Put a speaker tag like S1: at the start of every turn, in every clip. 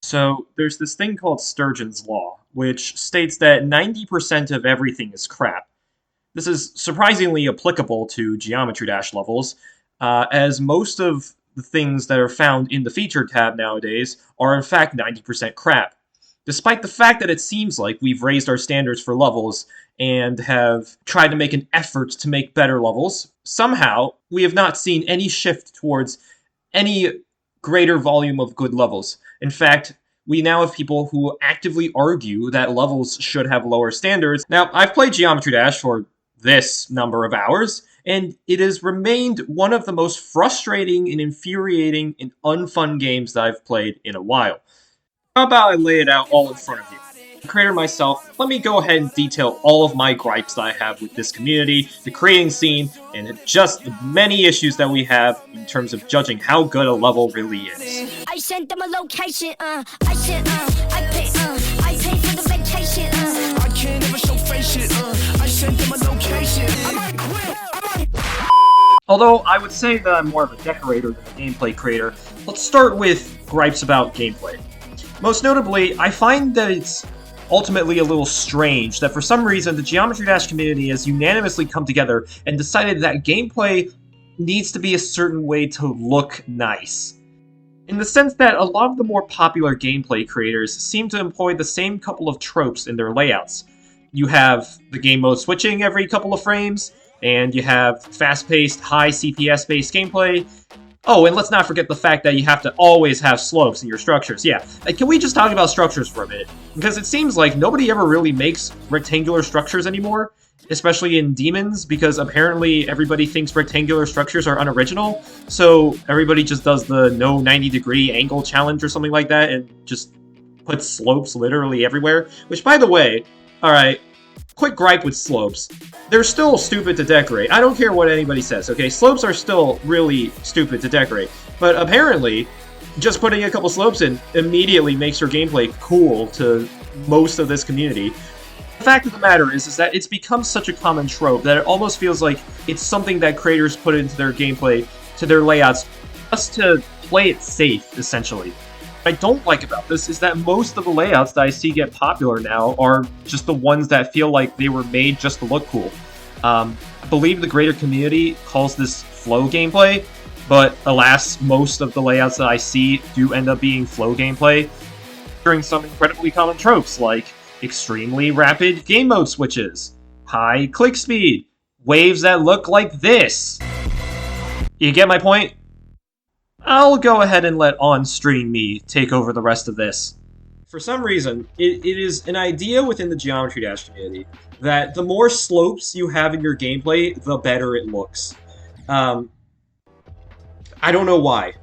S1: So there's this thing called Sturgeon's Law, which states that 90% of everything is crap. This is surprisingly applicable to Geometry Dash levels, as most of the things that are found in the Featured tab nowadays are in fact 90% crap. Despite the fact that it seems like we've raised our standards for levels and have tried to make an effort to make better levels, somehow we have not seen any shift towards any greater volume of good levels. In fact, we now have people who actively argue that levels should have lower standards. Now, I've played Geometry Dash for this number of hours, and it has remained one of the most frustrating and infuriating and unfun games that I've played in a while. How about I lay it out all in front of you? The creator myself, let me go ahead and detail all of my gripes that I have with this community, the creating scene, and just the many issues that we have in terms of judging how good a level really is.
S2: I sent them a location, I pay for the vacation, I can't ever show face shit, I sent them a location, I might quit,
S1: Although I would say that I'm more of a decorator than a gameplay creator, let's start with gripes about gameplay. Most notably, I find that it's ultimately a little strange that for some reason the Geometry Dash community has unanimously come together and decided that gameplay needs to be a certain way to look nice. In the sense that a lot of the more popular gameplay creators seem to employ the same couple of tropes in their layouts. You have the game mode switching every couple of frames, and you have fast-paced, high CPS-based gameplay. Oh, and let's not forget the fact that you have to always have slopes in your structures. Yeah, can we just talk about structures for a minute? Because it seems like nobody ever really makes rectangular structures anymore, especially in Demons, because apparently everybody thinks rectangular structures are unoriginal, so everybody just does the no 90-degree angle challenge or something like that and just puts slopes literally everywhere. Which, by the way, alright, quick gripe with slopes. They're still stupid to decorate. I don't care what anybody says, okay? Slopes are still really stupid to decorate. But apparently, just putting a couple slopes in immediately makes your gameplay cool to most of this community. The fact of the matter is that it's become such a common trope that it almost feels like it's something that creators put into their gameplay, to their layouts, just to play it safe, essentially. What I don't like about this is that most of the layouts that I see get popular now are just the ones that feel like they were made just to look cool. I believe the greater community calls this flow gameplay, but alas, most of the layouts that I see do end up being flow gameplay, featuring some incredibly common tropes like extremely rapid game mode switches, high click speed, waves that look like this. You get my point? I'll go ahead and let on-stream me take over the rest of this. For some reason, it is an idea within the Geometry Dash community that the more slopes you have in your gameplay, the better it looks. I don't know why.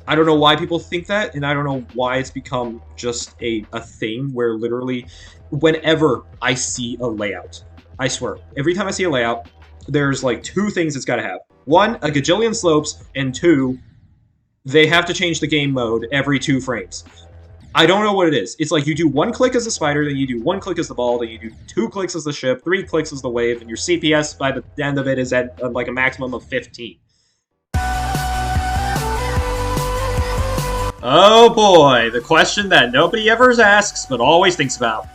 S1: I don't know why people think that, and I don't know why it's become just a thing where literally, whenever I see a layout, I swear, every time I see a layout, there's like two things it's gotta have. One, a gajillion slopes, and two, they have to change the game mode every 2 frames. I don't know what it is. It's like you do 1 click as the spider, then you do 1 click as the ball, then you do 2 clicks as the ship, 3 clicks as the wave, and your CPS by the end of it is at like a maximum of 15. Oh boy, the question that nobody ever asks, but always thinks about.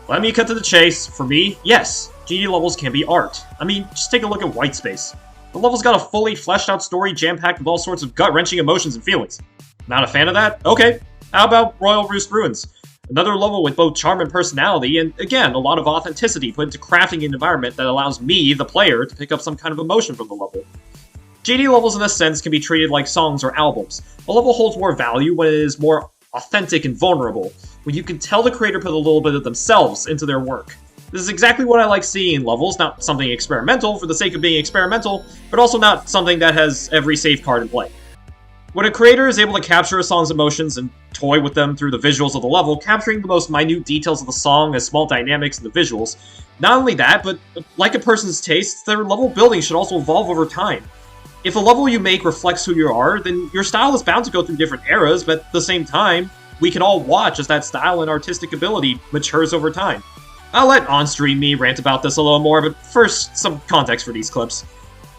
S1: Let me cut to the chase. For me, yes, GD levels can be art. I mean, just take a look at Whitespace. The level's got a fully fleshed out story jam-packed with all sorts of gut-wrenching emotions and feelings. Not a fan of that? Okay. How about Royal Roost Ruins? Another level with both charm and personality, and again, a lot of authenticity put into crafting an environment that allows me, the player, to pick up some kind of emotion from the level. GD levels in a sense can be treated like songs or albums. A level holds more value when it is more authentic and vulnerable, when you can tell the creator put a little bit of themselves into their work. This is exactly what I like seeing in levels, not something experimental for the sake of being experimental, but also not something that has every safe card in play. When a creator is able to capture a song's emotions and toy with them through the visuals of the level, capturing the most minute details of the song as small dynamics in the visuals, not only that, but like a person's tastes, their level building should also evolve over time. If a level you make reflects who you are, then your style is bound to go through different eras, but at the same time, we can all watch as that style and artistic ability matures over time. I'll let on-stream me rant about this a little more, but first, some context for these clips.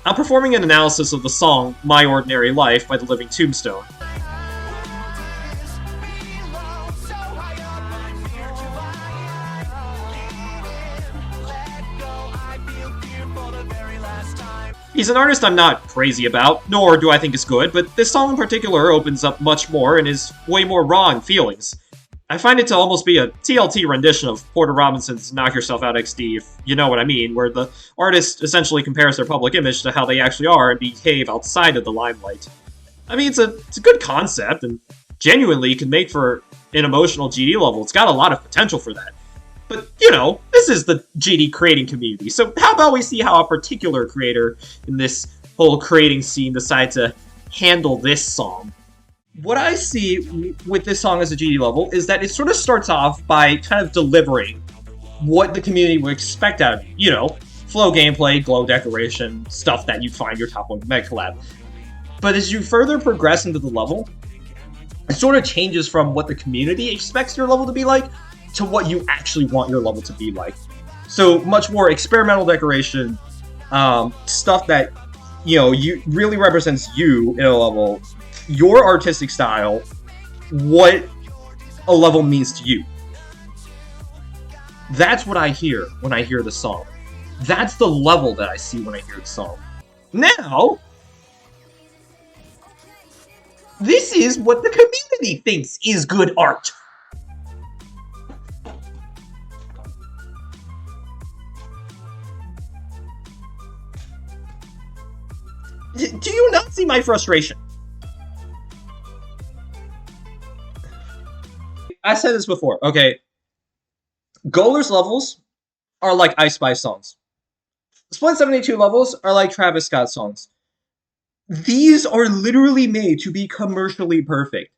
S1: I'm performing an analysis of the song My Ordinary Life by The Living Tombstone. He's an artist I'm not crazy about, nor do I think is good, but this song in particular opens up much more and is way more raw in feelings. I find it to almost be a TLT rendition of Porter Robinson's Knock Yourself Out XD, if you know what I mean, where the artist essentially compares their public image to how they actually are and behave outside of the limelight. I mean, it's a good concept, and genuinely can make for an emotional GD level. It's got a lot of potential for that. But, you know, this is the GD creating community, so how about we see how a particular creator in this whole creating scene decides to handle this song. What I see with this song as a GD level is that it sort of starts off by kind of delivering what the community would expect out of you. You know, flow gameplay, glow decoration, stuff that you'd find your top 1 Mega Collab. But as you further progress into the level, it sort of changes from what the community expects your level to be like to what you actually want your level to be like. So much more experimental decoration, stuff that, you know, you really represents you in a level, your artistic style, what a level means to you. That's what I hear when I hear the song. That's the level that I see when I hear the song. Now, this is what the community thinks is good art. Do you not see my frustration? I said this before, okay? Goler's levels are like Ice Spice songs. Split 72 levels are like Travis Scott songs. These are literally made to be commercially perfect.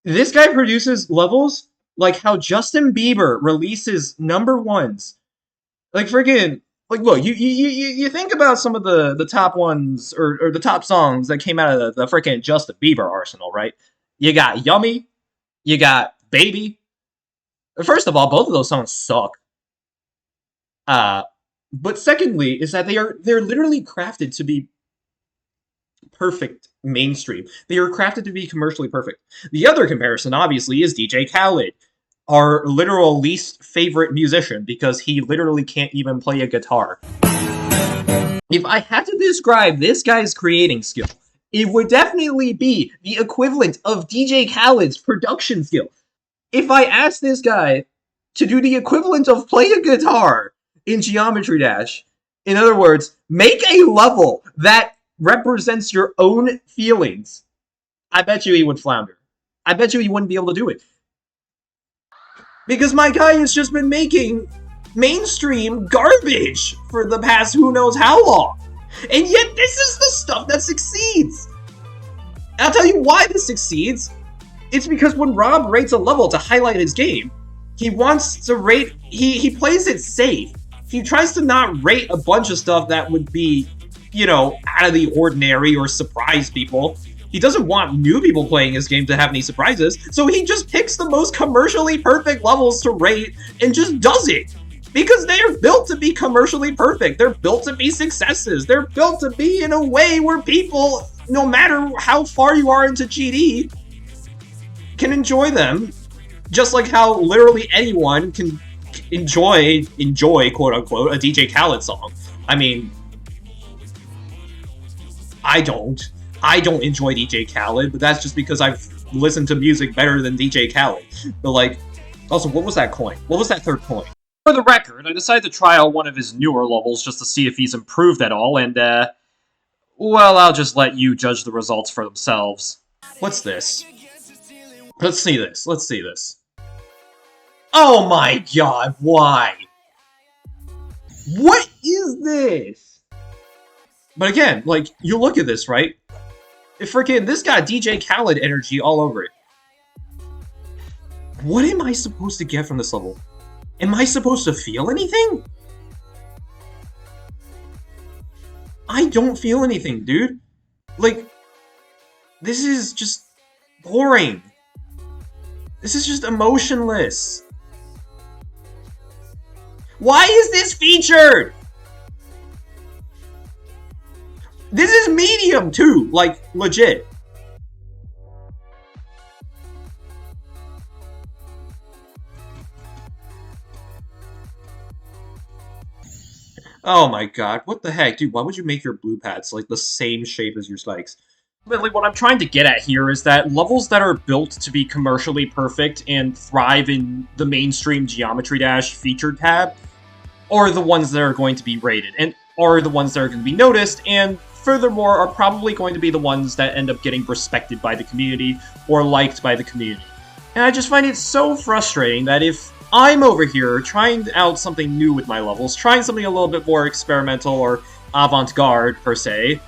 S1: This guy produces levels like how Justin Bieber releases #1s. Like friggin', like look, you think about some of the top ones or the top songs that came out of the freaking Justin Bieber arsenal, right? You got Yummy, you got Baby. First of all, both of those songs suck. But secondly, is that they're literally crafted to be perfect mainstream. They are crafted to be commercially perfect. The other comparison, obviously, is DJ Khaled, our literal least favorite musician, because he literally can't even play a guitar. If I had to describe this guy's creating skill, it would definitely be the equivalent of DJ Khaled's production skill. If I asked this guy to do the equivalent of play a guitar in Geometry Dash, in other words, make a level that represents your own feelings, I bet you he would flounder. I bet you he wouldn't be able to do it. Because my guy has just been making mainstream garbage for the past who knows how long. And yet this is the stuff that succeeds. And I'll tell you why this succeeds. It's because when Rob rates a level to highlight his game, he wants to rate, he plays it safe. He tries to not rate a bunch of stuff that would be, you know, out of the ordinary or surprise people. He doesn't want new people playing his game to have any surprises, so he just picks the most commercially perfect levels to rate and just does it. Because they're built to be commercially perfect. They're built to be successes. They're built to be in a way where people, no matter how far you are into GD, can enjoy them. Just like how literally anyone can enjoy, quote unquote, a DJ Khaled song. I mean, I don't enjoy DJ Khaled, but that's just because I've listened to music better than DJ Khaled. But like, also, what was that coin? What was that third coin? For the record, I decided to try out one of his newer levels just to see if he's improved at all, and well, I'll just let you judge the results for themselves. What's this? Let's see this. Let's see this. Oh my god, why? What is this? But again, like, you look at this, right? If freaking this got DJ Khaled energy all over it. What am I supposed to get from this level? Am I supposed to feel anything? I don't feel anything, dude. Like, this is just boring. This is just emotionless. Why is this featured? This is medium too, like legit. Oh my god, what the heck? Dude, why would you make your blue pads like the same shape as your spikes? But like, what I'm trying to get at here is that levels that are built to be commercially perfect and thrive in the mainstream Geometry Dash featured tab are the ones that are going to be rated, and are the ones that are going to be noticed, and furthermore are probably going to be the ones that end up getting respected by the community or liked by the community. And I just find it so frustrating that if I'm over here trying out something new with my levels, trying something a little bit more experimental or avant-garde per se,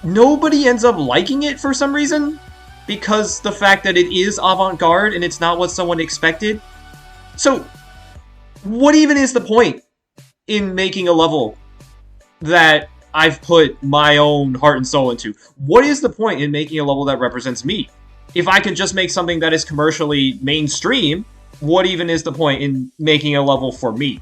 S1: nobody ends up liking it for some reason, because the fact that it is avant-garde and it's not what someone expected. So, what even is the point in making a level that I've put my own heart and soul into? What is the point in making a level that represents me? If I can just make something that is commercially mainstream, what even is the point in making a level for me?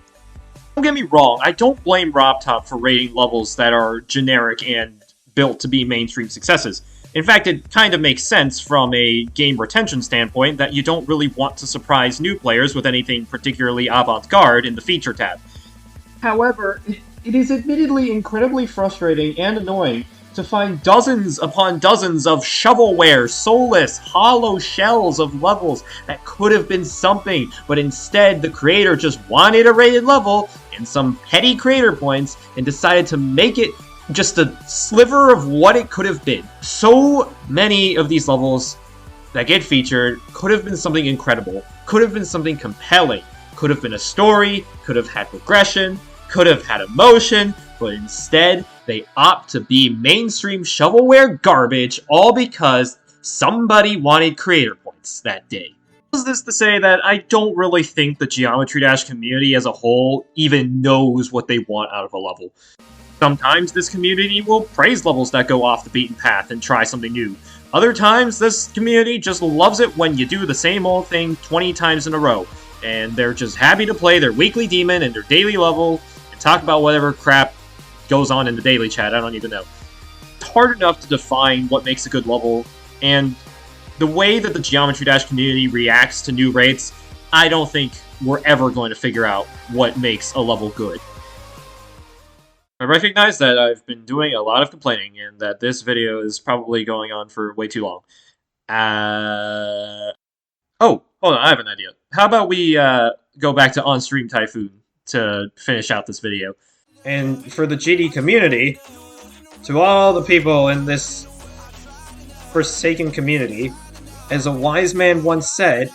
S1: Don't get me wrong, I don't blame RobTop for rating levels that are generic and built to be mainstream successes. In fact, it kind of makes sense from a game retention standpoint that you don't really want to surprise new players with anything particularly avant-garde in the feature tab. However, it is admittedly incredibly frustrating and annoying to find dozens upon dozens of shovelware, soulless, hollow shells of levels that could have been something, but instead the creator just wanted a rated level and some petty creator points and decided to make it just a sliver of what it could have been. So many of these levels that get featured could have been something incredible, could have been something compelling, could have been a story, could have had progression, could have had emotion, but instead they opt to be mainstream shovelware garbage, all because somebody wanted creator points that day. Is this to say that I don't really think the Geometry Dash community as a whole even knows what they want out of a level. Sometimes this community will praise levels that go off the beaten path and try something new. Other times, this community just loves it when you do the same old thing 20 times in a row, and they're just happy to play their weekly demon and their daily level and talk about whatever crap goes on in the daily chat. I don't even know. It's hard enough to define what makes a good level, and the way that the Geometry Dash community reacts to new rates, I don't think we're ever going to figure out what makes a level good. I recognize that I've been doing a lot of complaining and that this video is probably going on for way too long. Oh, hold on, I have an idea. How about we go back to On-Stream Typhoon to finish out this video? And for the GD community, to all the people in this forsaken community, as a wise man once said,